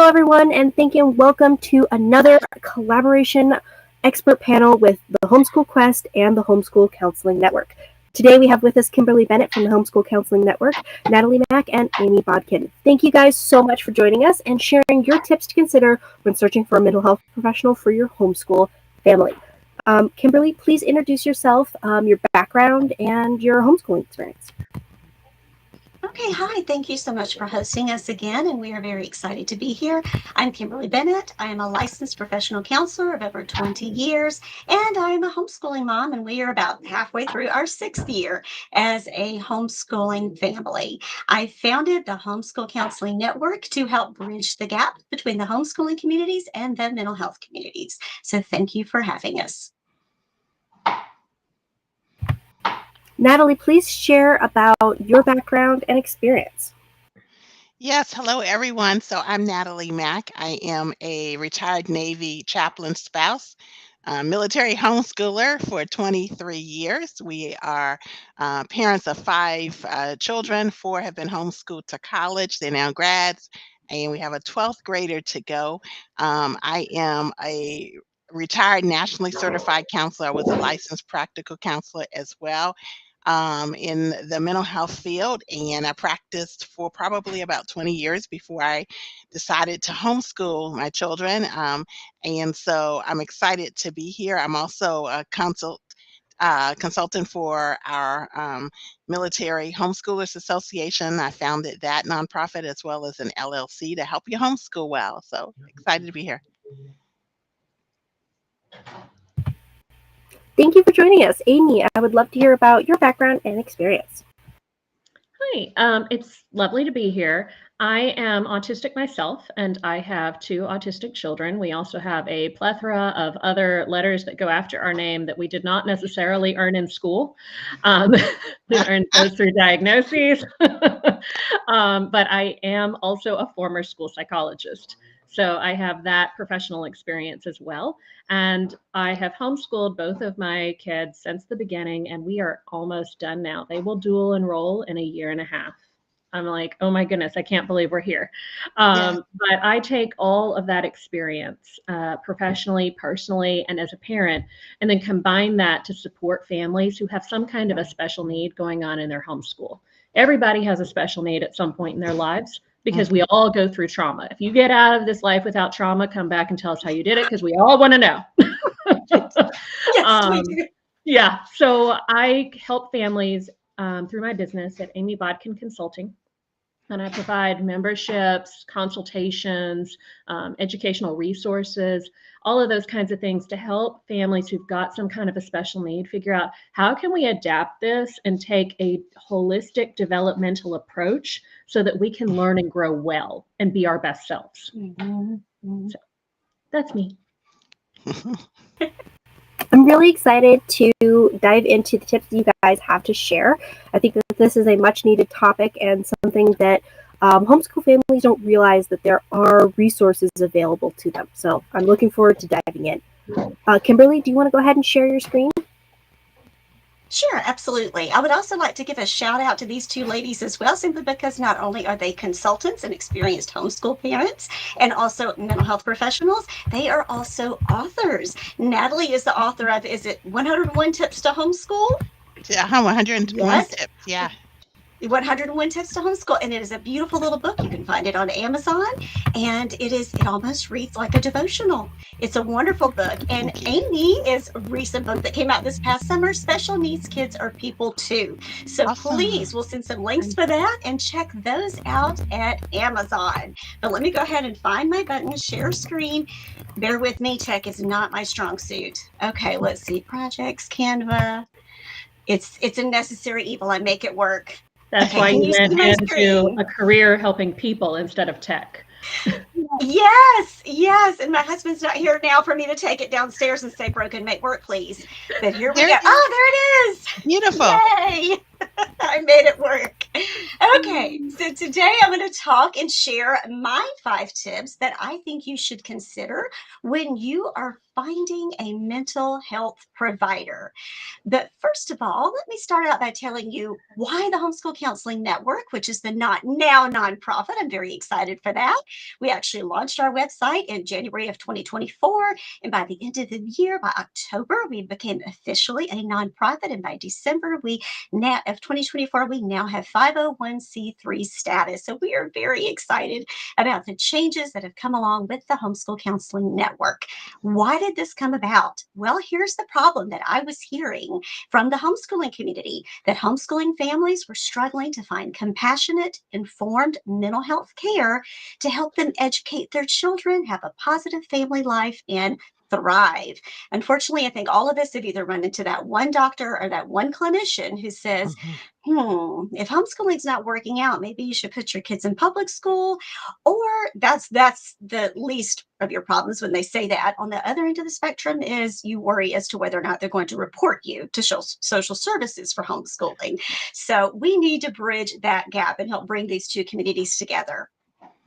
Hello, everyone, and thank you and welcome to another collaboration expert panel with the Homeschool Quest and the Homeschool Counseling Network. Today we have with us Kimberly Bennett from the Homeschool Counseling Network, Natalie, Mack, and Amy Bodkin. Thank you guys so much for joining us and sharing your tips to consider when searching for a mental health professional for your homeschool family. Kimberly, please introduce yourself, your background, and your homeschooling experience. Okay, hi. Thank you so much for hosting us again, and we are very excited to be here. I'm Kimberly Bennett. I am a licensed professional counselor of over 20 years, and I am a homeschooling mom, and we are about halfway through our 6th year as a homeschooling family. I founded the Homeschool Counseling Network to help bridge the gap between the homeschooling communities and the mental health communities. So thank you for having us. Natalie, please share about your background and experience. Yes, hello everyone. So I'm Natalie Mack. I am a retired Navy chaplain spouse, military homeschooler for 23 years. We are parents of 5 children. 4 have been homeschooled to college. They're now grads, and we have a 12th grader to go. I am a retired nationally certified counselor. I was a licensed practical counselor as well in the mental health field, and I practiced for probably about 20 years before I decided to homeschool my children. And so I'm excited to be here. I'm also a consultant for our Military Homeschoolers Association. I founded that nonprofit as well as an LLC to help you homeschool well. So excited to be here. Thank you for joining us. Amy, I would love to hear about your background and experience. Hi, it's lovely to be here. I am autistic myself, and I have 2 autistic children. We also have a plethora of other letters that go after our name that we did not necessarily earn in school. We earned those through diagnoses. But I am also a former school psychologist. So I have that professional experience as well. And I have homeschooled both of my kids since the beginning, and we are almost done now. They will dual enroll in a year and a half. I'm like, oh my goodness, I can't believe we're here. But I take all of that experience professionally, personally, and as a parent, and then combine that to support families who have some kind of a special need going on in their homeschool. Everybody has a special need at some point in their lives, because we all go through trauma. If you get out of this life without trauma, come back and tell us how you did it, because we all want to know. Yes, we do. Yeah, so I help families through my business at Amy Bodkin Consulting. And I provide memberships, consultations, educational resources, all of those kinds of things to help families who've got some kind of a special need figure out how can we adapt this and take a holistic developmental approach so that we can learn and grow well and be our best selves. So that's me. I'm really excited to dive into the tips you guys have to share. I think that this is a much needed topic and something that homeschool families don't realize that there are resources available to them. So I'm looking forward to diving in. Kimberly, do you want to go ahead and share your screen? Sure, absolutely. I would also like to give a shout out to these 2 ladies as well, simply because not only are they consultants and experienced homeschool parents and also mental health professionals, they are also authors. Natalie is the author of, is it 101 Tips to Homeschool? Yeah, 101 tips. Yeah. 101 Tips to Homeschool, and it is a beautiful little book. You can find it on Amazon, and it almost reads like a devotional. It's a wonderful book. And Amy is a recent book that came out this past summer, Special Needs Kids Are People Too. So Awesome. Please, we'll send some links for that, and check those out at Amazon. But let me go ahead and find my button, share screen. Bear with me, tech is not my strong suit. Okay, let's see, projects, Canva. It's a necessary evil. I make it work. That's why you went into a career helping people instead of tech. Yes. And my husband's not here now for me to take it downstairs and say, broken, make work, please. But here we go. Oh, there it is. Beautiful. Yay. I made it work. Okay. So today I'm going to talk and share my 5 tips that I think you should consider when you are finding a mental health provider. But first of all, let me start out by telling you why the Homeschool Counseling Network, which is the not now nonprofit. I'm very excited for that. We actually launched our website in January of 2024. And by the end of the year, by October, we became officially a nonprofit. And by December of 2024, we now have 501c3 status. So we are very excited about the changes that have come along with the Homeschool Counseling Network. Why did this come about? Well, here's the problem that I was hearing from the homeschooling community, that homeschooling families were struggling to find compassionate, informed mental health care to help them educate their children, have a positive family life, and thrive. Unfortunately, I think all of us have either run into that one doctor or that one clinician who says, if homeschooling's not working out, maybe you should put your kids in public school, or that's the least of your problems when they say that. On the other end of the spectrum is you worry as to whether or not they're going to report you to social services for homeschooling. So we need to bridge that gap and help bring these two communities together.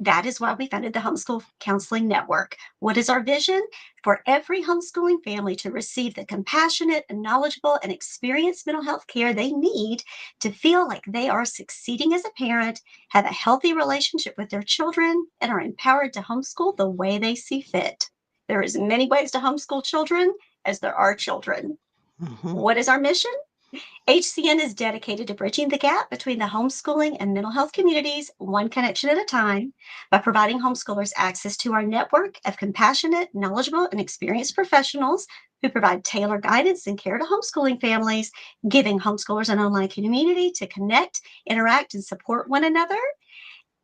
That is why we founded the Homeschool Counseling Network. What is our vision? For every homeschooling family to receive the compassionate, knowledgeable, and experienced mental health care they need to feel like they are succeeding as a parent, have a healthy relationship with their children, and are empowered to homeschool the way they see fit. There is many ways to homeschool children as there are children. What is our mission? HCN is dedicated to bridging the gap between the homeschooling and mental health communities, one connection at a time, by providing homeschoolers access to our network of compassionate, knowledgeable, and experienced professionals who provide tailored guidance and care to homeschooling families, giving homeschoolers an online community to connect, interact, and support one another.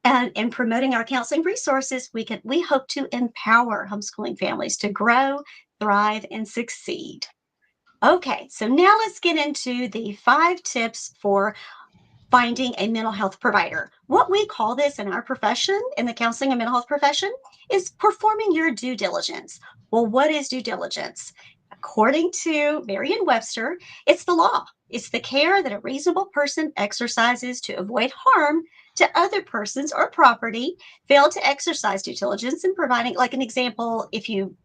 And in promoting our counseling resources, we hope to empower homeschooling families to grow, thrive, and succeed. Okay, so now let's get into the 5 tips for finding a mental health provider. What we call this in our profession, in the counseling and mental health profession, is performing your due diligence. Well, what is due diligence? According to Merriam-Webster, it's the law. It's the care that a reasonable person exercises to avoid harm to other persons or property. Fail to exercise due diligence in providing, like an example, if you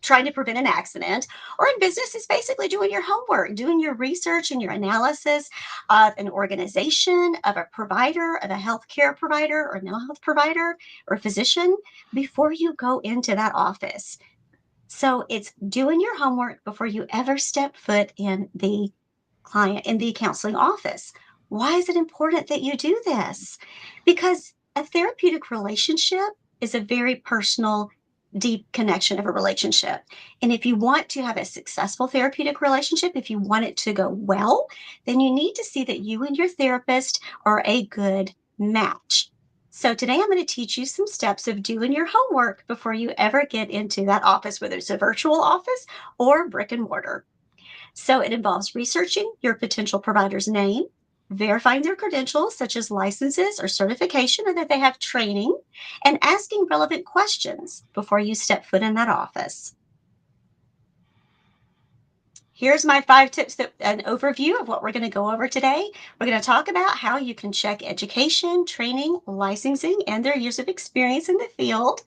trying to prevent an accident, or in business is basically doing your homework, doing your research and your analysis of an organization, of a provider, of a healthcare provider or mental health provider or physician before you go into that office. So it's doing your homework before you ever step foot in the counseling office. Why is it important that you do this? Because a therapeutic relationship is a very personal, deep connection of a relationship. And if you want to have a successful therapeutic relationship, if you want it to go well, then you need to see that you and your therapist are a good match. So today I'm going to teach you some steps of doing your homework before you ever get into that office, whether it's a virtual office or brick and mortar. So it involves researching your potential provider's name, verifying their credentials, such as licenses or certification, or that they have training, and asking relevant questions before you step foot in that office. Here's my 5 tips, an overview of what we're going to go over today. We're going to talk about how you can check education, training, licensing, and their years of experience in the field.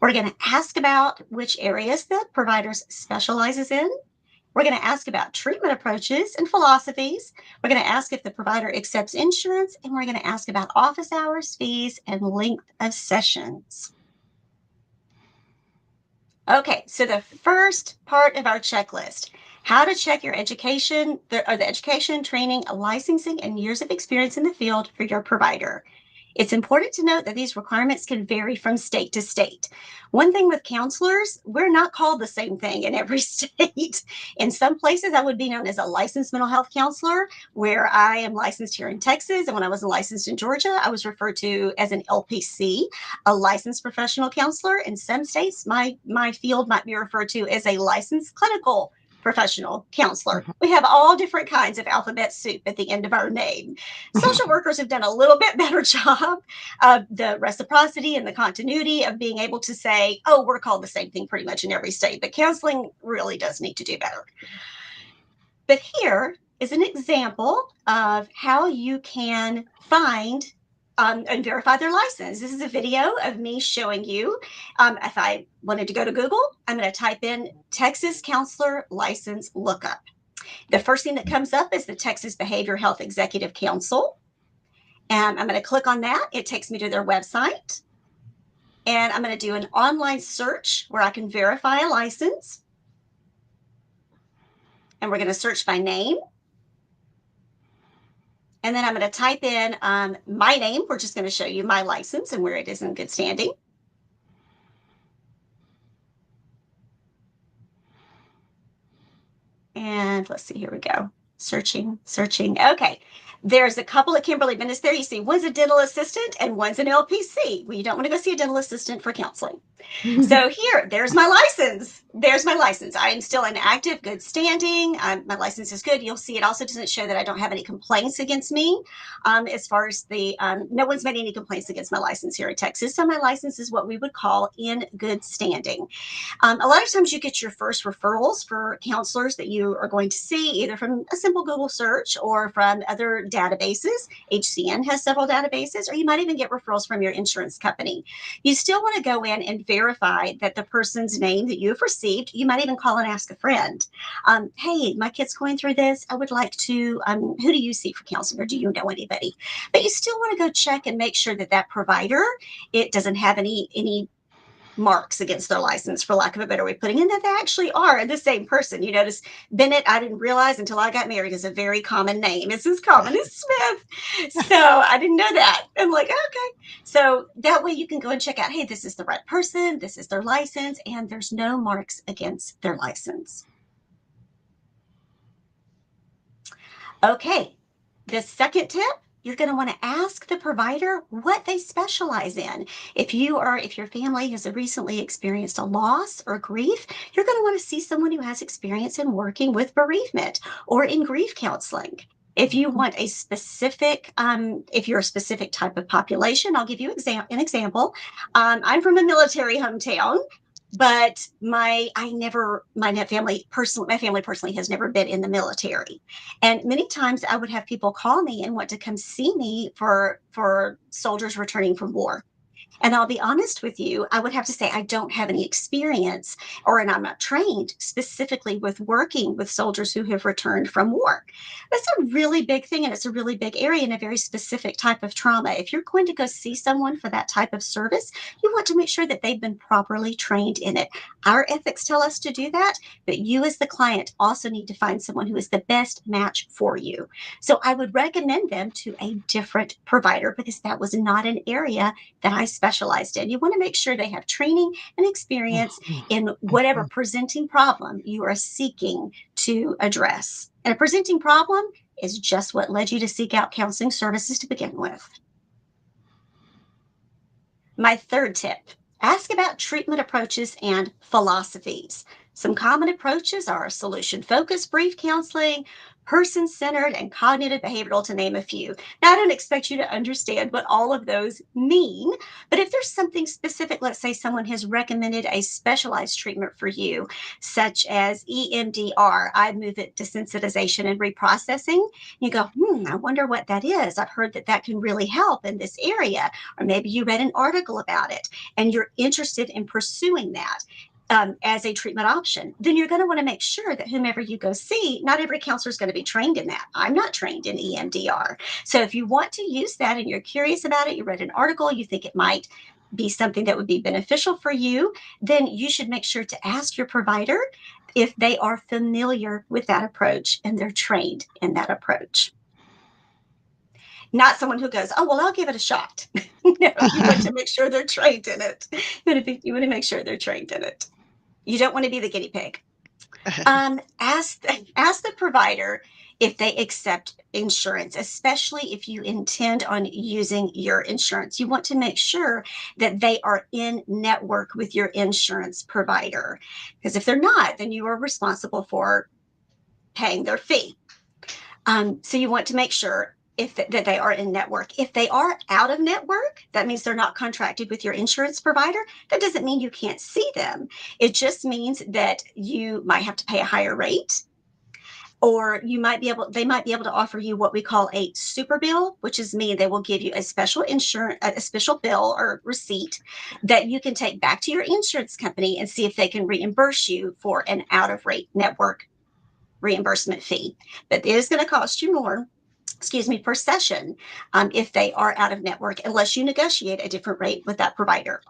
We're going to ask about which areas the providers specializes in. We're going to ask about treatment approaches and philosophies. We're going to ask if the provider accepts insurance, and we're going to ask about office hours, fees, and length of sessions. Okay, so the first part of our checklist, how to check your education, the education, training, licensing, and years of experience in the field for your provider. It's important to note that these requirements can vary from state to state. One thing with counselors, we're not called the same thing in every state. In some places, I would be known as a licensed mental health counselor, where I am licensed here in Texas. And when I wasn't licensed in Georgia, I was referred to as an LPC, a licensed professional counselor. In some states, my field might be referred to as a licensed clinical professional counselor. We have all different kinds of alphabet soup at the end of our name. Social workers have done a little bit better job of the reciprocity and the continuity of being able to say, oh, we're called the same thing pretty much in every state, but counseling really does need to do better. But here is an example of how you can find and verify their license. This is a video of me showing you. If I wanted to go to Google, I'm going to type in Texas Counselor License Lookup. The first thing that comes up is the Texas Behavioral Health Executive Council. And I'm going to click on that. It takes me to their website. And I'm going to do an online search where I can verify a license. And we're going to search by name. And then I'm going to type in my name. We're just going to show you my license and where it is in good standing. And let's see, here we go. Searching. Okay. There's a couple of Kimberly Bennett's there. You see, one's a dental assistant and one's an LPC. Well, you don't want to go see a dental assistant for counseling. So there's my license. I am still in active, good standing. My license is good. You'll see it also doesn't show that I don't have any complaints against me. As far as no one's made any complaints against my license here in Texas. So my license is what we would call in good standing. A lot of times you get your first referrals for counselors that you are going to see either from a simple Google search or from other databases. HCN has several databases, or you might even get referrals from your insurance company. You still want to go in and verify that the person's name that you have received. You might even call and ask a friend. Hey, my kid's going through this. I would like to, who do you see for counseling, or do you know anybody? But you still want to go check and make sure that that provider, it doesn't have any marks against their license, for lack of a better way of putting it, and that they actually are the same person. You notice Bennett, I didn't realize until I got married, is a very common name. It's as common as Smith. So I didn't know that. I'm like, okay. So that way you can go and check out, hey, this is the right person, this is their license, and there's no marks against their license. Okay. The second tip, you're going to want to ask the provider what they specialize in. If your family has recently experienced a loss or grief, you're going to want to see someone who has experience in working with bereavement or in grief counseling. If you want a specific, if you're a specific type of population, I'll give you an example. I'm from a military hometown. But my family personally has never been in the military. And many times I would have people call me and want to come see me for soldiers returning from war. And I'll be honest with you, I would have to say I don't have any experience, and I'm not trained specifically with working with soldiers who have returned from war. That's a really big thing, and it's a really big area and a very specific type of trauma. If you're going to go see someone for that type of service, you want to make sure that they've been properly trained in it. Our ethics tell us to do that, but you as the client also need to find someone who is the best match for you. So I would recommend them to a different provider because that was not an area that I specialized in. You want to make sure they have training and experience in whatever presenting problem you are seeking to address. And a presenting problem is just what led you to seek out counseling services to begin with. My third tip, ask about treatment approaches and philosophies. Some common approaches are solution-focused brief counseling, person-centered, and cognitive behavioral, to name a few. Now, I don't expect you to understand what all of those mean, but if there's something specific, let's say someone has recommended a specialized treatment for you, such as EMDR, eye movement desensitization and reprocessing, you go, I wonder what that is. I've heard that that can really help in this area. Or maybe you read an article about it and you're interested in pursuing that. As a treatment option, then you're going to want to make sure that whomever you go see, not every counselor is going to be trained in that. I'm not trained in EMDR. So if you want to use that and you're curious about it, you read an article, you think it might be something that would be beneficial for you, then you should make sure to ask your provider if they are familiar with that approach and they're trained in that approach. Not someone who goes, oh, well, I'll give it a shot. No, you want to make sure they're trained in it. You want to make sure they're trained in it. You don't want to be the guinea pig. Ask the provider if they accept insurance, especially if you intend on using your insurance. You want to make sure that they are in network with your insurance provider. Because if they're not, then you are responsible for paying their fee. So you want to make sure that they are in network. If they are out of network, that means they're not contracted with your insurance provider. That doesn't mean you can't see them. It just means that you might have to pay a higher rate. Or they might be able to offer you what we call a super bill, which is mean they will give you a special insurance, a special bill or receipt that you can take back to your insurance company and see if they can reimburse you for an out of rate network reimbursement fee. But it is going to cost you more, per session, if they are out of network, unless you negotiate a different rate with that provider.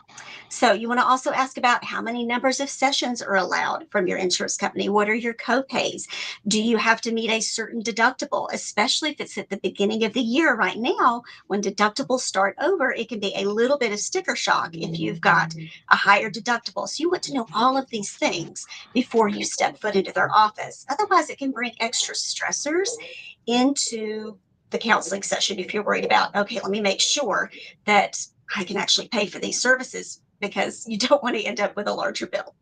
So you want to also ask about how many numbers of sessions are allowed from your insurance company. What are your copays? Do you have to meet a certain deductible, especially if it's at the beginning of the year? Right now, when deductibles start over, it can be a little bit of sticker shock if you've got a higher deductible. So you want to know all of these things before you step foot into their office. Otherwise, it can bring extra stressors into the counseling session if you're worried about, okay, let me make sure that I can actually pay for these services, because you don't want to end up with a larger bill.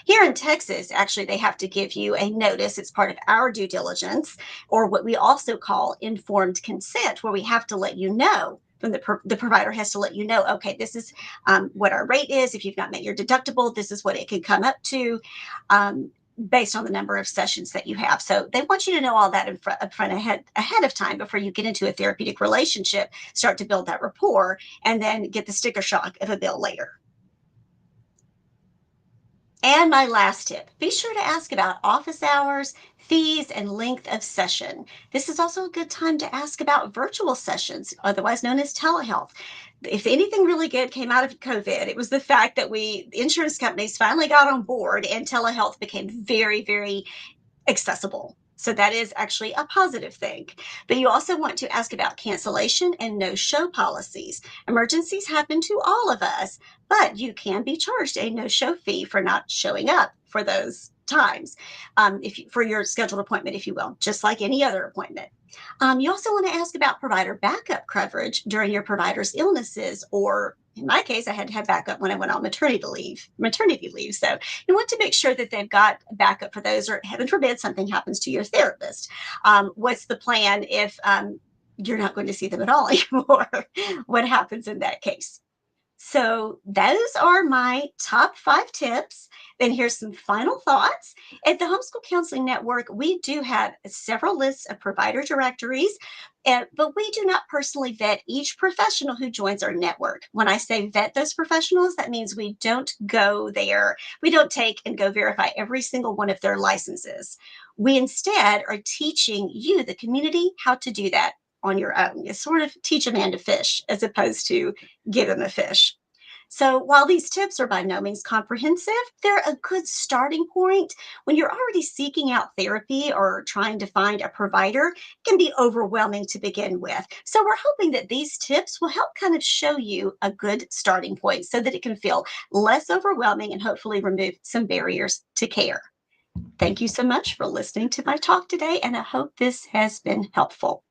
Here in Texas, actually, they have to give you a notice. It's part of our due diligence, or what we also call informed consent, where we have to let you know, from the provider has to let you know, okay, this is what our rate is. If you've not met your deductible, this is what it can come up to. Based on the number of sessions that you have. So they want you to know all that ahead of time before you get into a therapeutic relationship, start to build that rapport, and then get the sticker shock of a bill later. And my last tip, be sure to ask about office hours, fees, and length of session. This is also a good time to ask about virtual sessions, otherwise known as telehealth. If anything really good came out of COVID, it was the fact that insurance companies finally got on board and telehealth became very, very accessible. So that is actually a positive thing. But you also want to ask about cancellation and no-show policies. Emergencies happen to all of us, but you can be charged a no-show fee for not showing up for those times, for your scheduled appointment, if you will, just like any other appointment. You also want to ask about provider backup coverage during your provider's illnesses, or in my case, I had to have backup when I went on maternity leave. So you want to make sure that they've got backup for those, or heaven forbid something happens to your therapist. What's the plan if you're not going to see them at all anymore? What happens in that case? So those are my top 5 tips. Then here's some final thoughts. At the Homeschool Counseling Network, we do have several lists of provider directories, but we do not personally vet each professional who joins our network. When I say vet those professionals, that means we don't go there. We don't take and go verify every single one of their licenses. We instead are teaching you, the community, how to do that on your own. You sort of teach a man to fish as opposed to give him a fish. So while these tips are by no means comprehensive, they're a good starting point. When you're already seeking out therapy or trying to find a provider, it can be overwhelming to begin with. So we're hoping that these tips will help kind of show you a good starting point so that it can feel less overwhelming and hopefully remove some barriers to care. Thank you so much for listening to my talk today, and I hope this has been helpful.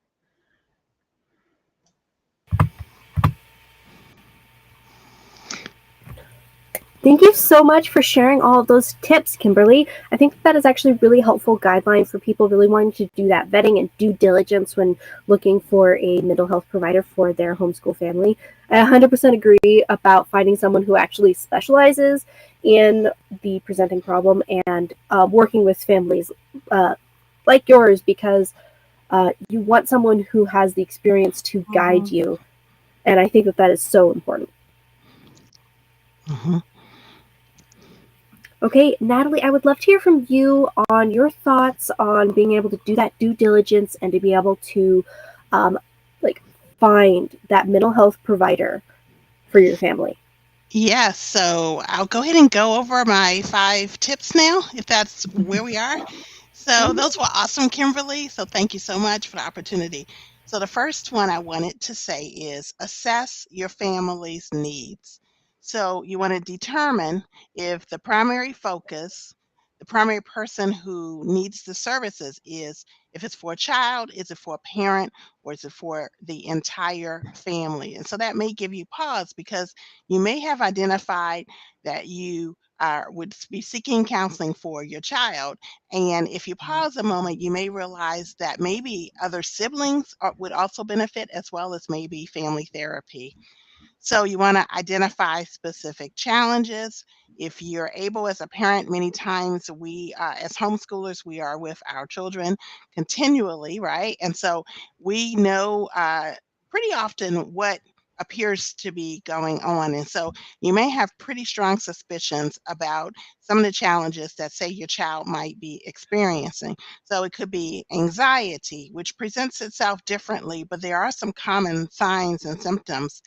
Thank you so much for sharing all of those tips, Kimberly. I think that is actually a really helpful guideline for people really wanting to do that vetting and due diligence when looking for a mental health provider for their homeschool family. I 100% agree about finding someone who actually specializes in the presenting problem and working with families like yours, because you want someone who has the experience to guide you. And I think that that is so important. Mm-hmm. Okay, Natalie, I would love to hear from you on your thoughts on being able to do that due diligence and to be able to find that mental health provider for your family. Yes, so I'll go ahead and go over my 5 tips now, if that's where we are. So those were awesome, Kimberly. So thank you so much for the opportunity. So the first one I wanted to say is assess your family's needs. So you want to determine if the primary focus, the primary person who needs the services is, if it's for a child, is it for a parent, or is it for the entire family? And so that may give you pause, because you may have identified that you would be seeking counseling for your child. And if you pause a moment, you may realize that maybe other siblings would also benefit, as well as maybe family therapy. So you want to identify specific challenges. If you're able as a parent, many times we, as homeschoolers, we are with our children continually, right? And so we know pretty often what appears to be going on. And so you may have pretty strong suspicions about some of the challenges that, say, your child might be experiencing. So it could be anxiety, which presents itself differently, but there are some common signs and symptoms.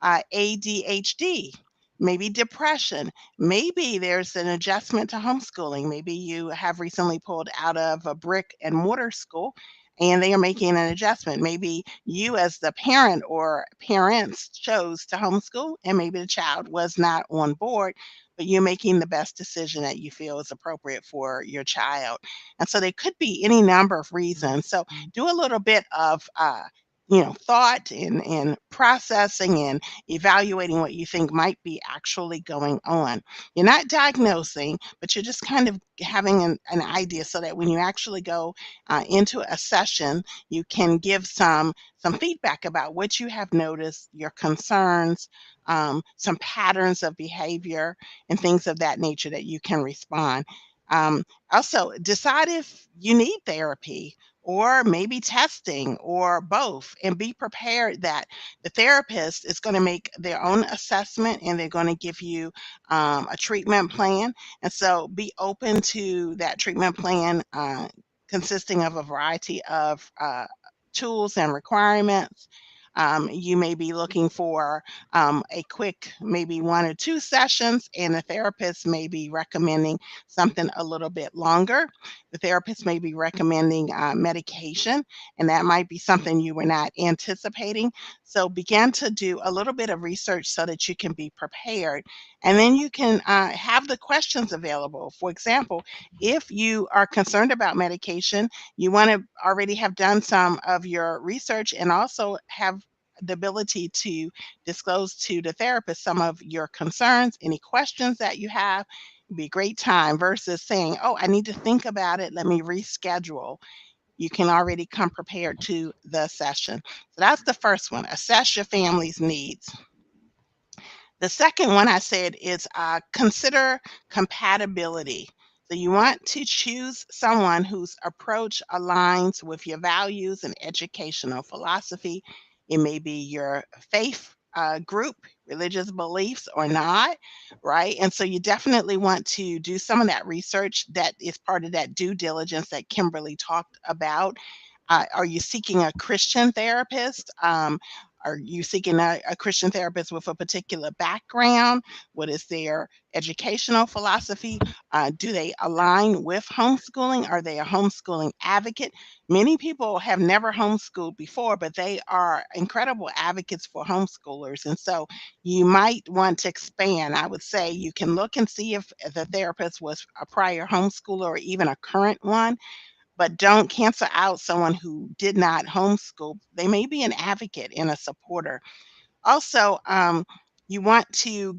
ADHD, maybe depression. Maybe there's an adjustment to homeschooling. Maybe you have recently pulled out of a brick and mortar school and they are making an adjustment. Maybe you, as the parent or parents, chose to homeschool, and maybe the child was not on board, but you're making the best decision that you feel is appropriate for your child. And so there could be any number of reasons. So do a little bit of thought and processing and evaluating what you think might be actually going on. You're not diagnosing, but you're just kind of having an idea so that when you actually go into a session, you can give some feedback about what you have noticed, your concerns, some patterns of behavior, and things of that nature that you can respond. Also, decide if you need therapy or maybe testing or both, and be prepared that the therapist is going to make their own assessment and they're going to give you a treatment plan. And so be open to that treatment plan consisting of a variety of tools and requirements. You may be looking for a quick, maybe 1 or 2 sessions, and the therapist may be recommending something a little bit longer. The therapist may be recommending medication, and that might be something you were not anticipating. So begin to do a little bit of research so that you can be prepared. And then you can have the questions available. For example, if you are concerned about medication, you want to already have done some of your research and also have the ability to disclose to the therapist some of your concerns, any questions that you have. It'd be a great time versus saying, "Oh, I need to think about it. Let me reschedule." You can already come prepared to the session. So that's the first one. Assess your family's needs. The second one I said is consider compatibility. So you want to choose someone whose approach aligns with your values and educational philosophy. It may be your faith group, religious beliefs or not, right? And so you definitely want to do some of that research that is part of that due diligence that Kimberly talked about. Are you seeking a Christian therapist? Are you seeking a Christian therapist with a particular background? What is their educational philosophy? Do they align with homeschooling? Are they a homeschooling advocate? Many people have never homeschooled before, but they are incredible advocates for homeschoolers. And so you might want to expand. I would say you can look and see if the therapist was a prior homeschooler or even a current one, but don't cancel out someone who did not homeschool. They may be an advocate and a supporter. Also, you want to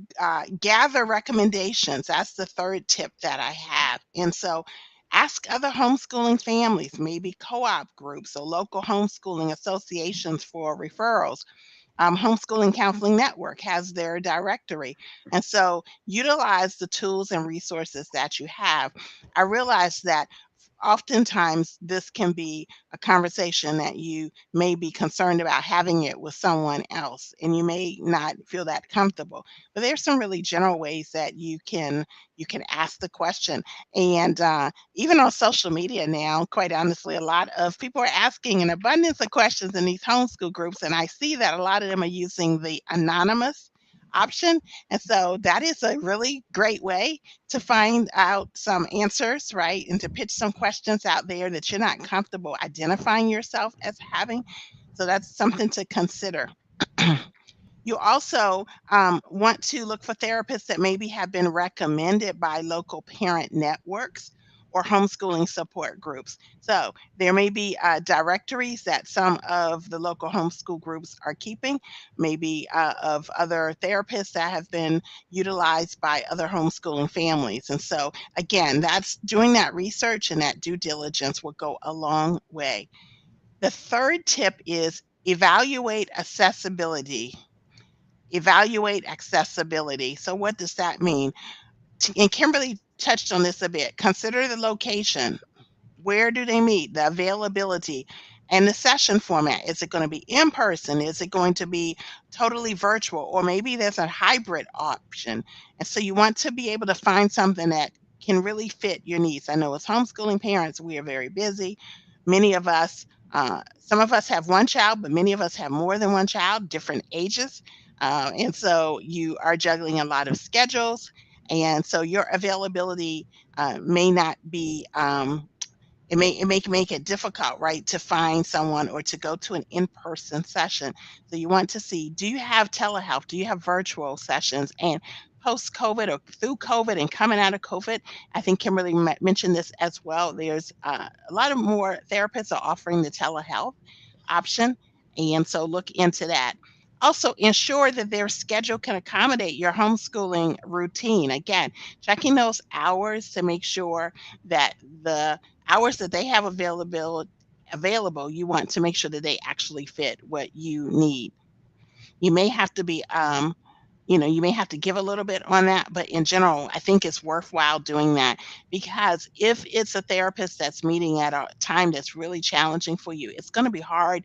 gather recommendations. That's the third tip that I have. And so ask other homeschooling families, maybe co-op groups or local homeschooling associations for referrals. Homeschool Counseling Network has their directory. And so utilize the tools and resources that you have. I realize that oftentimes this can be a conversation that you may be concerned about having it with someone else, and you may not feel that comfortable, but there's some really general ways that you can ask the question. And even on social media now, quite honestly, a lot of people are asking an abundance of questions in these homeschool groups, and I see that a lot of them are using the anonymous option. And so that is a really great way to find out some answers, right? And to pitch some questions out there that you're not comfortable identifying yourself as having. So that's something to consider. You also want to look for therapists that maybe have been recommended by local parent networks or homeschooling support groups. So there may be directories that some of the local homeschool groups are keeping, maybe of other therapists that have been utilized by other homeschooling families. And so again, that's doing that research and that due diligence will go a long way. The third tip is evaluate accessibility. Evaluate accessibility. So what does that mean? And Kimberly touched on this a bit. Consider the location. Where do they meet? The availability and the session format. Is it going to be in person? Is it going to be totally virtual? Or maybe there's a hybrid option. And so you want to be able to find something that can really fit your needs. I know as homeschooling parents, we are very busy. Many of us, some of us have one child, but many of us have more than one child, different ages. And so you are juggling a lot of schedules. And so your availability may not be it may make it difficult, right, to find someone or to go to an in-person session. So you want to see, do you have telehealth? Do you have virtual sessions? And post-COVID or through COVID and coming out of COVID, I think Kimberly mentioned this as well. There's a lot of more therapists are offering the telehealth option. And so look into that. Also, ensure that their schedule can accommodate your homeschooling routine. Again, checking those hours to make sure that the hours that they have available, you want to make sure that they actually fit what you need. You may have to be, you may have to give a little bit on that, but in general, I think it's worthwhile doing that because if it's a therapist that's meeting at a time that's really challenging for you, it's going to be hard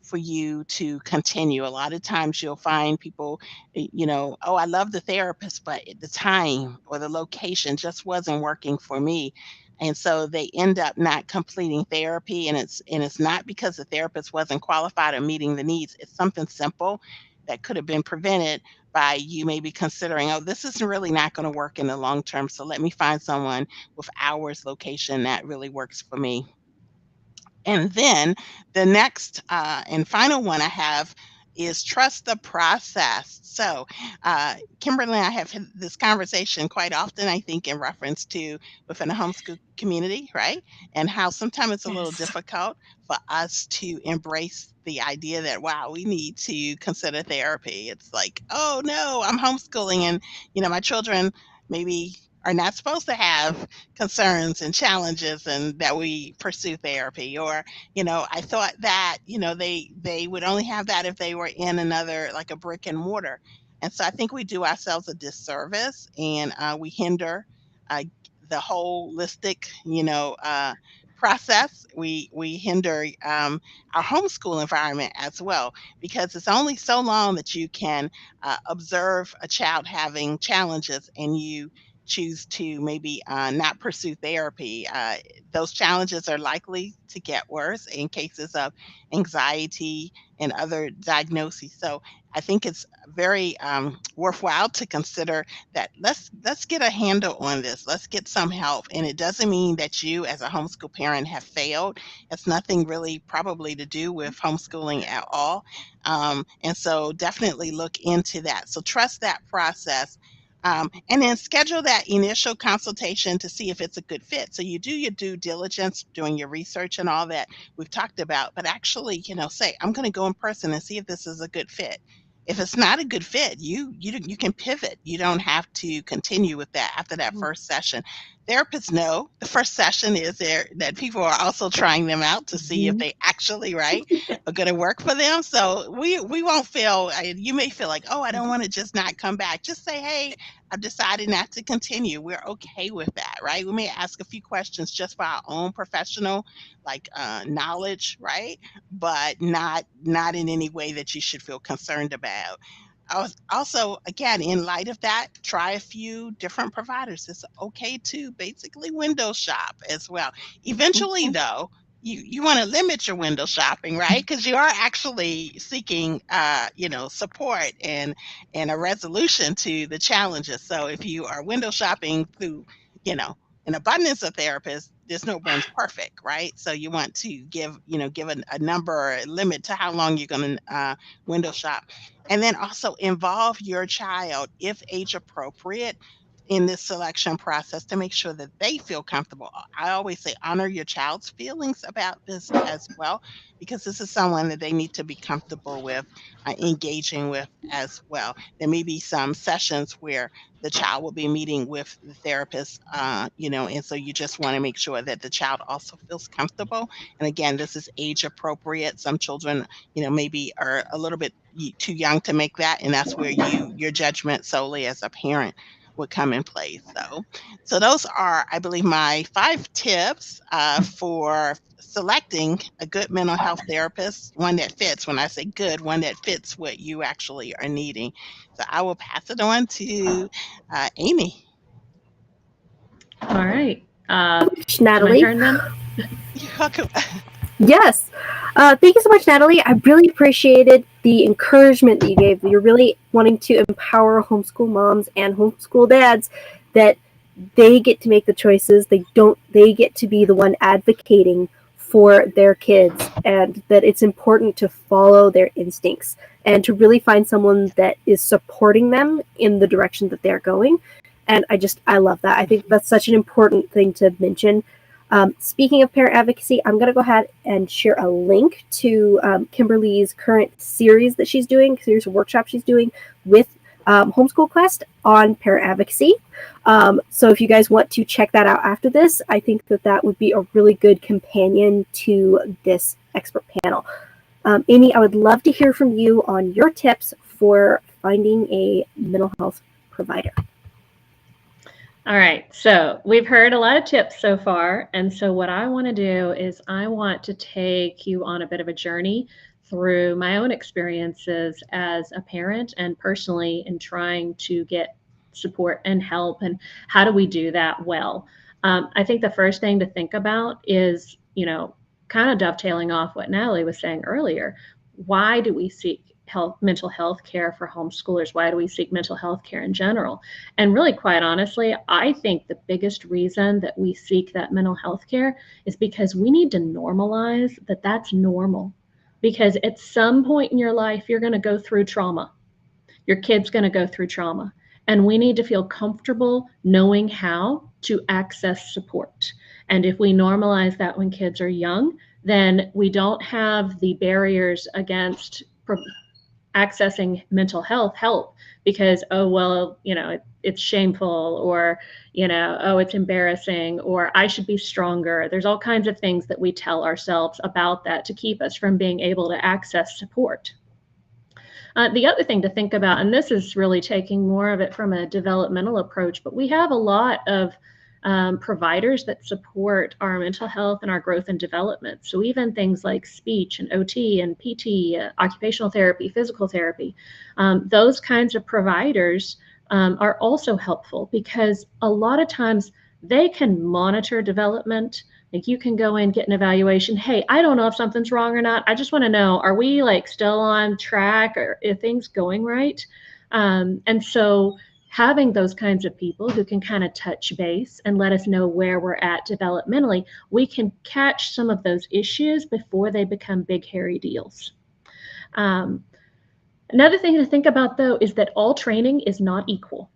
for you to continue. A lot of times you'll find people, oh, I love the therapist, but the time or the location just wasn't working for me. And so they end up not completing therapy, and it's not because the therapist wasn't qualified or meeting the needs. It's something simple that could have been prevented by you maybe considering, oh, this is really not going to work in the long term. So let me find someone with hours, location that really works for me. And then the next and final one I have is trust the process. So, Kimberly and I have had this conversation quite often, I think, in reference to within a homeschool community, right? And how sometimes it's a little Yes. difficult for us to embrace the idea that, wow, we need to consider therapy. It's like, oh no, I'm homeschooling and, my children maybe are not supposed to have concerns and challenges and that we pursue therapy. Or I thought that they would only have that if they were in another, like a brick and mortar. And so I think we do ourselves a disservice, and we hinder uh, the holistic process. We hinder our homeschool environment as well, because it's only so long that you can observe a child having challenges and you choose to maybe not pursue therapy. Those challenges are likely to get worse in cases of anxiety and other diagnoses. So I think it's very worthwhile to consider that let's get a handle on this. Let's get some help. And it doesn't mean that you as a homeschool parent have failed. It's nothing really probably to do with homeschooling at all. And so definitely look into that. So trust that process. And then schedule that initial consultation to see if it's a good fit. So you do your due diligence doing your research and all that we've talked about, but actually, say, I'm going to go in person and see if this is a good fit. If it's not a good fit, you can pivot. You don't have to continue with that after that first session. Therapists know the first session is there that people are also trying them out to see if they actually are going to work for them. So we won't feel. You may feel like, oh, I don't want to just not come back. Just say, hey, I've decided not to continue. We're okay with that, right? We may ask a few questions just for our own professional, like knowledge, right? But not in any way that you should feel concerned about. Also, again, in light of that, try a few different providers. It's okay to basically window shop as well. Eventually, though, you want to limit your window shopping, right? Because you are actually seeking, support and a resolution to the challenges. So if you are window shopping through, an abundance of therapists, there's no one's perfect, right? So you want to give a number or a limit to how long you're going to window shop. And then also involve your child, if age appropriate, in this selection process to make sure that they feel comfortable. I always say honor your child's feelings about this as well, because this is someone that they need to be comfortable with, engaging with as well. There may be some sessions where the child will be meeting with the therapist, and so you just want to make sure that the child also feels comfortable. And again, this is age appropriate. Some children, maybe are a little bit too young to make that, and that's where your judgment solely as a parent would come in place. So those are, I believe, my 5 tips for selecting a good mental health therapist, one that fits. When I say good, one that fits what you actually are needing. So I will pass it on to Amy. All right. It's my Natalie. turn then? You're welcome. Yes. Thank you so much, Natalie. I really appreciated the encouragement that you gave. You're really wanting to empower homeschool moms and homeschool dads that they get to make the choices. They get to be the one advocating for their kids, and that it's important to follow their instincts and to really find someone that is supporting them in the direction that they're going. And I love that. I think that's such an important thing to mention. Speaking of parent advocacy, I'm going to go ahead and share a link to Kimberly's current series that she's doing, series of workshops she's doing with Homeschool Quest on parent advocacy. So if you guys want to check that out after this, I think that would be a really good companion to this expert panel. Amy, I would love to hear from you on your tips for finding a mental health provider. All right, so we've heard a lot of tips so far, and so what I want to do is I want to take you on a bit of a journey through my own experiences as a parent and personally in trying to get support and help, and how do we do that well. I think the first thing to think about is, kind of dovetailing off what Natalie was saying earlier, why do we seek mental health care for homeschoolers? Why do we seek mental health care in general? And really, quite honestly, I think the biggest reason that we seek that mental health care is because we need to normalize that that's normal. Because at some point in your life, you're going to go through trauma. Your kid's going to go through trauma. And we need to feel comfortable knowing how to access support. And if we normalize that when kids are young, then we don't have the barriers against accessing mental health help because, it's shameful, or, it's embarrassing, or I should be stronger. There's all kinds of things that we tell ourselves about that to keep us from being able to access support. The other thing to think about, and this is really taking more of it from a developmental approach, but we have a lot of providers that support our mental health and our growth and development. So even things like speech and OT and PT, occupational therapy, physical therapy, those kinds of providers are also helpful because a lot of times they can monitor development. Like you can go in, get an evaluation. Hey, I don't know if something's wrong or not. I just want to know, are we still on track, or are things going right? And so having those kinds of people who can kind of touch base and let us know where we're at developmentally, we can catch some of those issues before they become big, hairy deals. Another thing to think about, though, is that all training is not equal.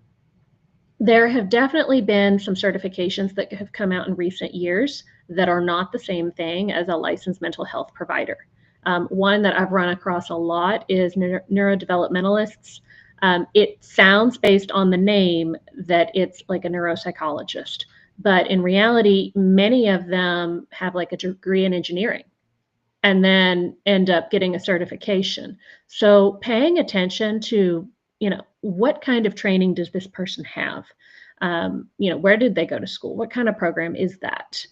There have definitely been some certifications that have come out in recent years that are not the same thing as a licensed mental health provider. One that I've run across a lot is neurodevelopmentalists. It sounds, based on the name, that it's like a neuropsychologist, but in reality, many of them have a degree in engineering and then end up getting a certification. So paying attention to, what kind of training does this person have? Where did they go to school? What kind of program is that?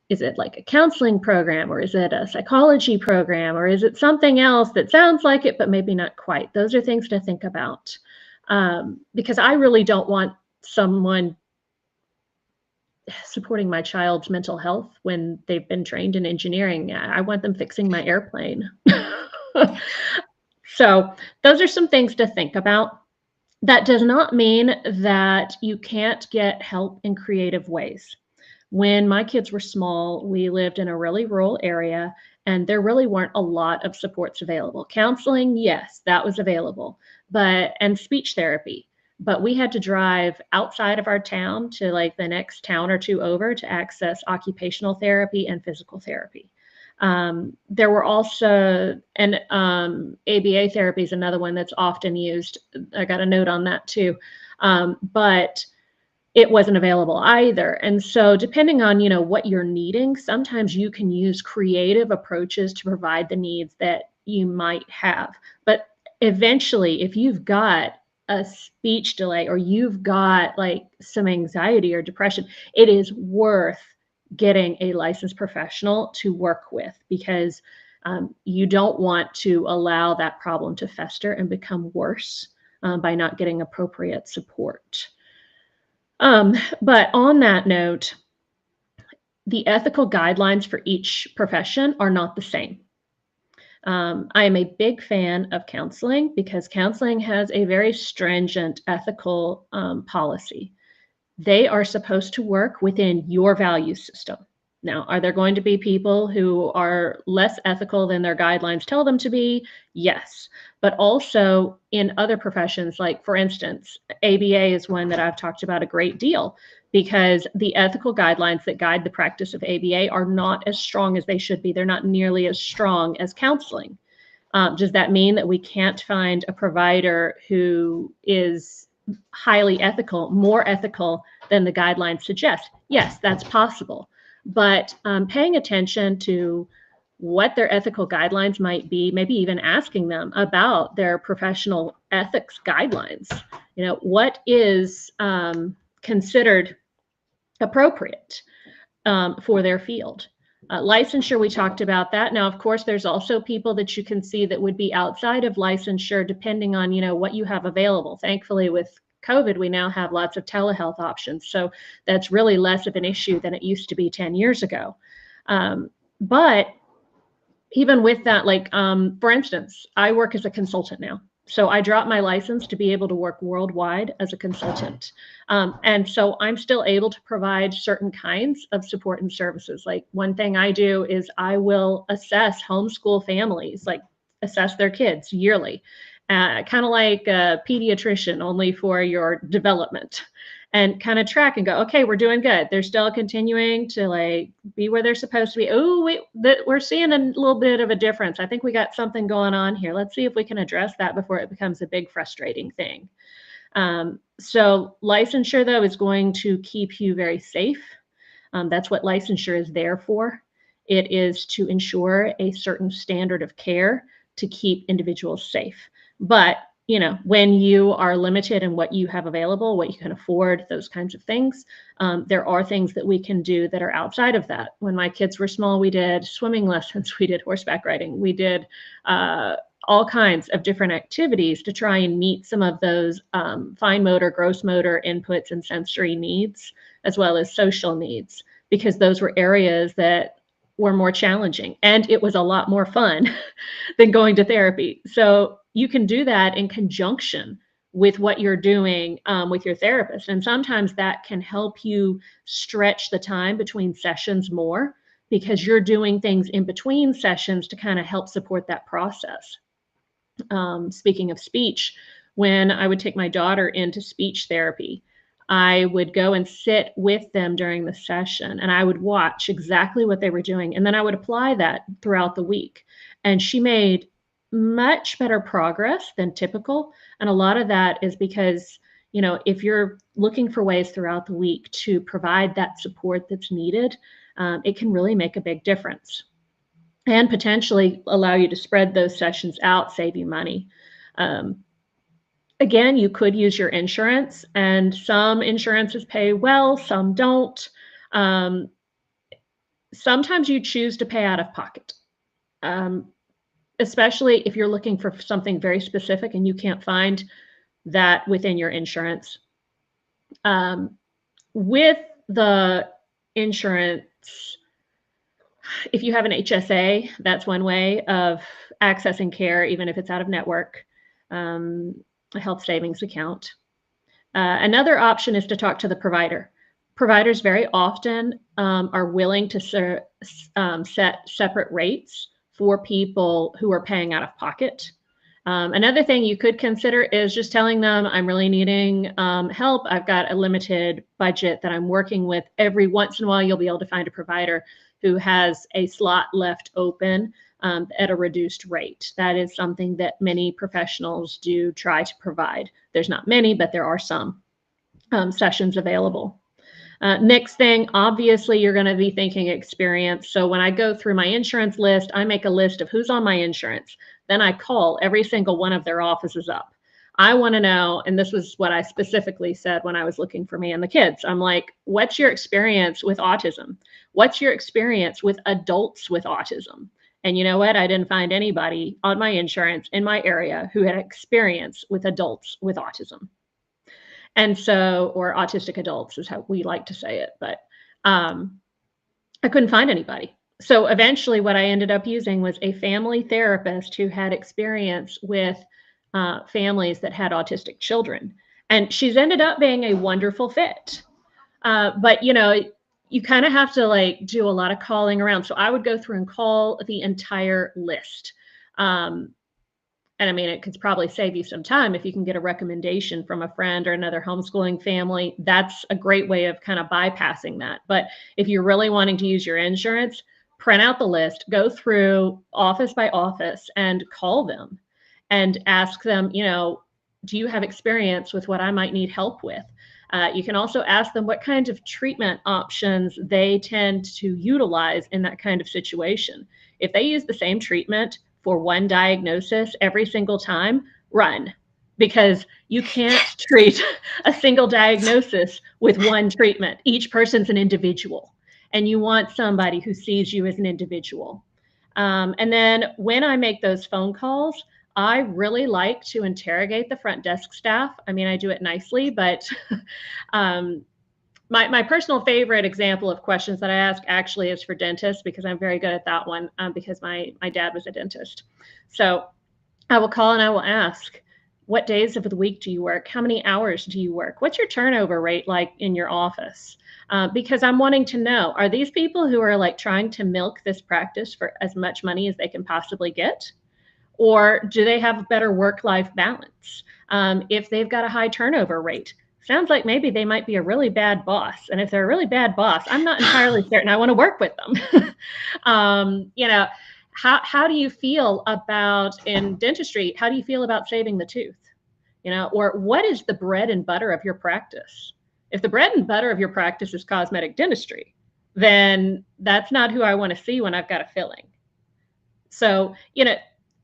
Is it like a counseling program, or is it a psychology program, or is it something else that sounds like it, but maybe not quite? Those are things to think about, because I really don't want someone supporting my child's mental health when they've been trained in engineering. I want them fixing my airplane. So those are some things to think about. That does not mean that you can't get help in creative ways. When my kids were small, we lived in a really rural area, and there really weren't a lot of supports available. Counseling, yes, that was available, and speech therapy. But we had to drive outside of our town to the next town or two over to access occupational therapy and physical therapy. There were also, and ABA therapy is another one that's often used. I got a note on that too. But it wasn't available either. And so depending on, what you're needing, sometimes you can use creative approaches to provide the needs that you might have. But eventually, if you've got a speech delay or you've got like some anxiety or depression, it is worth getting a licensed professional to work with, because you don't want to allow that problem to fester and become worse by not getting appropriate support. But on that note, the ethical guidelines for each profession are not the same. I am a big fan of counseling because counseling has a very stringent ethical policy. They are supposed to work within your value system. Now, are there going to be people who are less ethical than their guidelines tell them to be? Yes. But also in other professions, like for instance, ABA is one that I've talked about a great deal, because the ethical guidelines that guide the practice of ABA are not as strong as they should be. They're not nearly as strong as counseling. Does that mean that we can't find a provider who is highly ethical, more ethical than the guidelines suggest? Yes, that's possible. But paying attention to what their ethical guidelines might be, maybe even asking them about their professional ethics guidelines. You know, what is considered appropriate for their field. Licensure, we talked about that. Now, of course, there's also people that you can see that would be outside of licensure, depending on, you know, what you have available. Thankfully, with COVID, we now have lots of telehealth options. So that's really less of an issue than it used to be 10 years ago. But even with that, like, for instance, I work as a consultant now. So I dropped my license to be able to work worldwide as a consultant. And so I'm still able to provide certain kinds of support and services. Like one thing I do is I will assess homeschool families, like assess their kids yearly. Kind of like a pediatrician, only for your development, and kind of track and go, okay, we're doing good. They're still continuing to like be where they're supposed to be. Oh, wait, we're seeing a little bit of a difference. I think we got something going on here. Let's see if we can address that before it becomes a big frustrating thing. So licensure, though, is going to keep you very safe. That's what licensure is there for. It is to ensure a certain standard of care to keep individuals safe. But, you know, when you are limited in what you have available, what you can afford, those kinds of things, there are things that we can do that are outside of that. When my kids were small, we did swimming lessons, we did horseback riding, we did all kinds of different activities to try and meet some of those fine motor, gross motor inputs and sensory needs, as well as social needs, because those were areas that were more challenging. And it was a lot more fun than going to therapy. So you can do that in conjunction with what you're doing with your therapist. And sometimes that can help you stretch the time between sessions more, because you're doing things in between sessions to kind of help support that process. Speaking of speech, when I would take my daughter into speech therapy, I would go and sit with them during the session and I would watch exactly what they were doing. And then I would apply that throughout the week. And she made much better progress than typical. And a lot of that is because, you know, if you're looking for ways throughout the week to provide that support that's needed, it can really make a big difference and potentially allow you to spread those sessions out, save you money. Again, you could use your insurance, and some insurances pay well, some don't. Sometimes you choose to pay out of pocket, especially if you're looking for something very specific and you can't find that within your insurance. With the insurance, if you have an HSA, that's one way of accessing care, even if it's out of network. A health savings account. Another option is to talk to the provider. Providers very often are willing to set separate rates for people who are paying out of pocket. Another thing you could consider is just telling them, I'm really needing help. I've got a limited budget that I'm working with. Every once in a while, you'll be able to find a provider who has a slot left open at a reduced rate. That is something that many professionals do try to provide. There's not many, but there are some sessions available. Next thing, obviously, you're going to be thinking experience. So when I go through my insurance list, I make a list of who's on my insurance. Then I call every single one of their offices up. I want to know, and this was what I specifically said when I was looking for me and the kids. I'm like, what's your experience with autism? What's your experience with adults with autism? And you know what? I didn't find anybody on my insurance in my area who had experience with adults with autism. And so, or autistic adults is how we like to say it, but I couldn't find anybody. So eventually what I ended up using was a family therapist who had experience with families that had autistic children. And she's ended up being a wonderful fit. But, you know, you kind of have to like do a lot of calling around. So I would go through and call the entire list. And I mean, it could probably save you some time if you can get a recommendation from a friend or another homeschooling family. That's a great way of kind of bypassing that. But if you're really wanting to use your insurance, print out the list, go through office by office and call them and ask them, you know, do you have experience with what I might need help with? You can also ask them what kinds of treatment options they tend to utilize in that kind of situation. If they use the same treatment for one diagnosis every single time, run, because you can't treat a single diagnosis with one treatment. Each person's an individual, and you want somebody who sees you as an individual. And then when I make those phone calls, I really like to interrogate the front desk staff. I mean, I do it nicely, but my personal favorite example of questions that I ask actually is for dentists, because I'm very good at that one, because my dad was a dentist. So I will call and I will ask, what days of the week do you work? How many hours do you work? What's your turnover rate like in your office? Because I'm wanting to know, are these people who are like trying to milk this practice for as much money as they can possibly get? Or do they have a better work-life balance? If they've got a high turnover rate, sounds like maybe they might be a really bad boss. And if they're a really bad boss, I'm not entirely certain I want to work with them. You know, how do you feel about, in dentistry, how do you feel about saving the tooth? You know, or what is the bread and butter of your practice? If the bread and butter of your practice is cosmetic dentistry, then that's not who I want to see when I've got a filling. So, you know,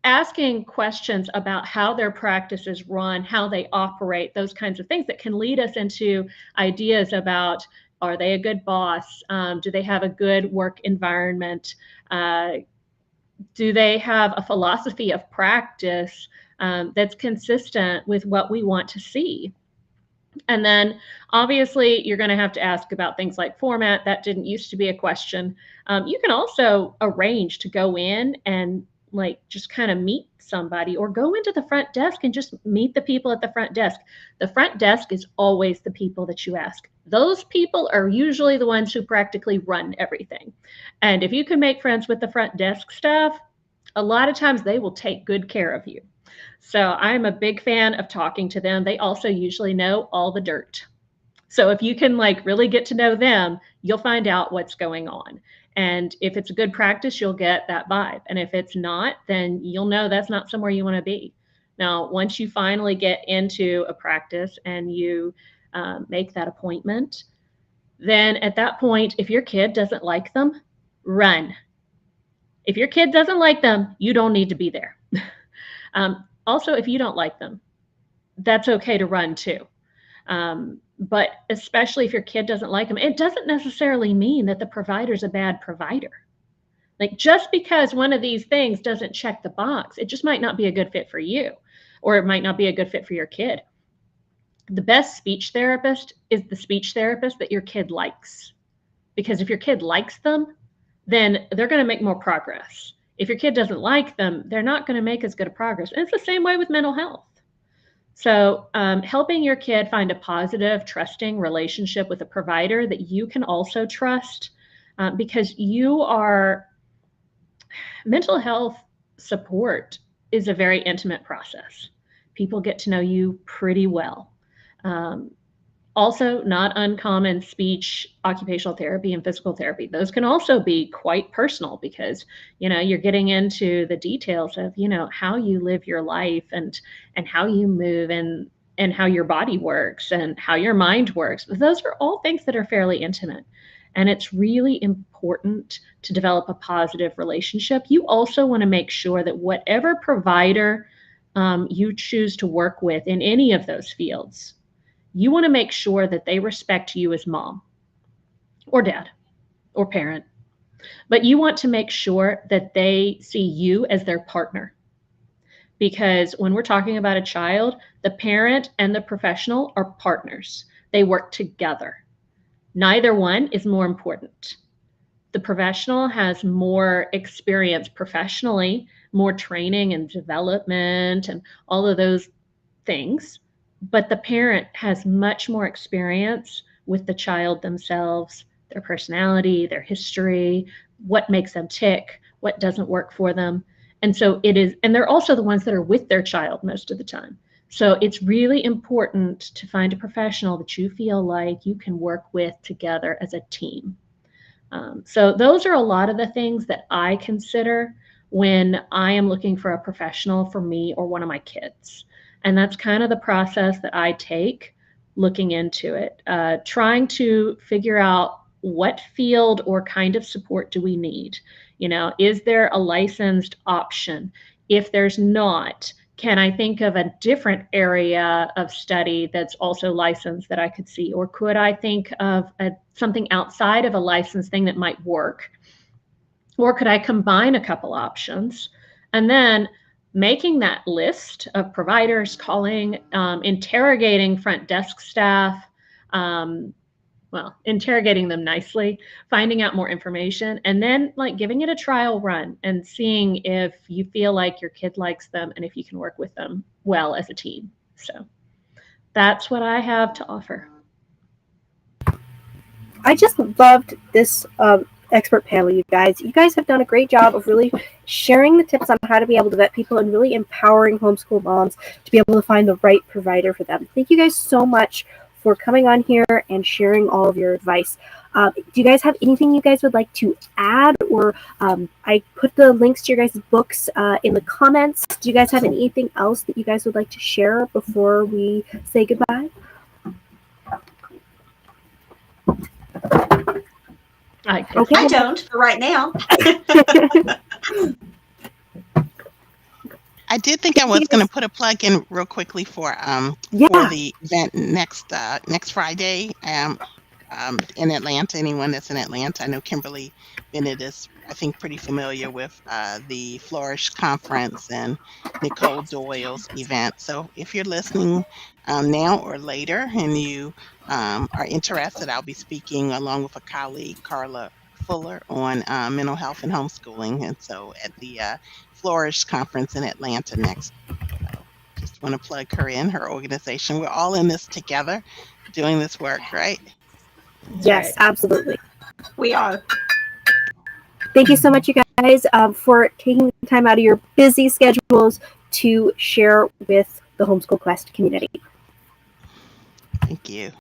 asking questions about how their practice is run, how they operate, those kinds of things that can lead us into ideas about, are they a good boss? Do they have a good work environment? Do they have a philosophy of practice that's consistent with what we want to see? And then obviously you're going to have to ask about things like format. That didn't used to be a question. You can also arrange to go in and like just kind of meet somebody, or go into the front desk and just meet the people at the front desk. The front desk is always the people that you ask. Those people are usually the ones who practically run everything. And if you can make friends with the front desk staff, a lot of times they will take good care of you. So I'm a big fan of talking to them. They also usually know all the dirt. So if you can like really get to know them, you'll find out what's going on. And if it's a good practice, you'll get that vibe. And if it's not, then you'll know that's not somewhere you want to be. Now, once you finally get into a practice and you make that appointment, then at that point, if your kid doesn't like them, run. If your kid doesn't like them, you don't need to be there. Also, if you don't like them, that's okay to run too. But especially if your kid doesn't like them, it doesn't necessarily mean that the provider's a bad provider. Like just because one of these things doesn't check the box, it just might not be a good fit for you, or it might not be a good fit for your kid. The best speech therapist is the speech therapist that your kid likes. Because if your kid likes them, then they're going to make more progress. If your kid doesn't like them, they're not going to make as good a progress. And it's the same way with mental health. So helping your kid find a positive, trusting relationship with a provider that you can also trust, because mental health support is a very intimate process. People get to know you pretty well. Also, not uncommon speech, occupational therapy, and physical therapy. Those can also be quite personal because, you know, you're getting into the details of, you know, how you live your life and how you move and how your body works and how your mind works. Those are all things that are fairly intimate. And it's really important to develop a positive relationship. You also want to make sure that whatever provider you choose to work with in any of those fields, you want to make sure that they respect you as mom or dad or parent. But you want to make sure that they see you as their partner. Because when we're talking about a child, the parent and the professional are partners. They work together. Neither one is more important. The professional has more experience professionally, more training and development and all of those things. But the parent has much more experience with the child themselves, their personality, their history, what makes them tick, what doesn't work for them. And so it is, and they're also the ones that are with their child most of the time. So it's really important to find a professional that you feel like you can work with together as a team. So those are a lot of the things that I consider when I am looking for a professional for me or one of my kids. And that's kind of the process that I take looking into it, trying to figure out what field or kind of support do we need? You know, is there a licensed option? If there's not, can I think of a different area of study that's also licensed that I could see? Or could I think of something outside of a licensed thing that might work? Or could I combine a couple options? And then making that list of providers, calling, interrogating front desk staff, interrogating them nicely, finding out more information, and then like giving it a trial run and seeing if you feel like your kid likes them and if you can work with them well as a team. So that's what I have to offer. I just loved this expert panel, you guys. You guys have done a great job of really sharing the tips on how to be able to vet people and really empowering homeschool moms to be able to find the right provider for them. Thank you guys so much for coming on here and sharing all of your advice. Do you guys have anything you guys would like to add? Or I put the links to your guys' books in the comments. Do you guys have anything else that you guys would like to share before we say goodbye? Okay. I don't for right now. I did think I was going to put a plug in real quickly for the event next Friday in Atlanta. Anyone that's in Atlanta, I know Kimberly Bennett is, I think, pretty familiar with the Flourish Conference and Nicole Doyle's event. So if you're listening now or later and you are interested, I'll be speaking along with a colleague, Carla Fuller, on mental health and homeschooling. And so at the Flourish Conference in Atlanta next week. So just want to plug her in, her organization. We're all in this together, doing this work, right? Yes, absolutely. We are. Thank you so much, you guys, for taking the time out of your busy schedules to share with the Homeschool Quest community. Thank you.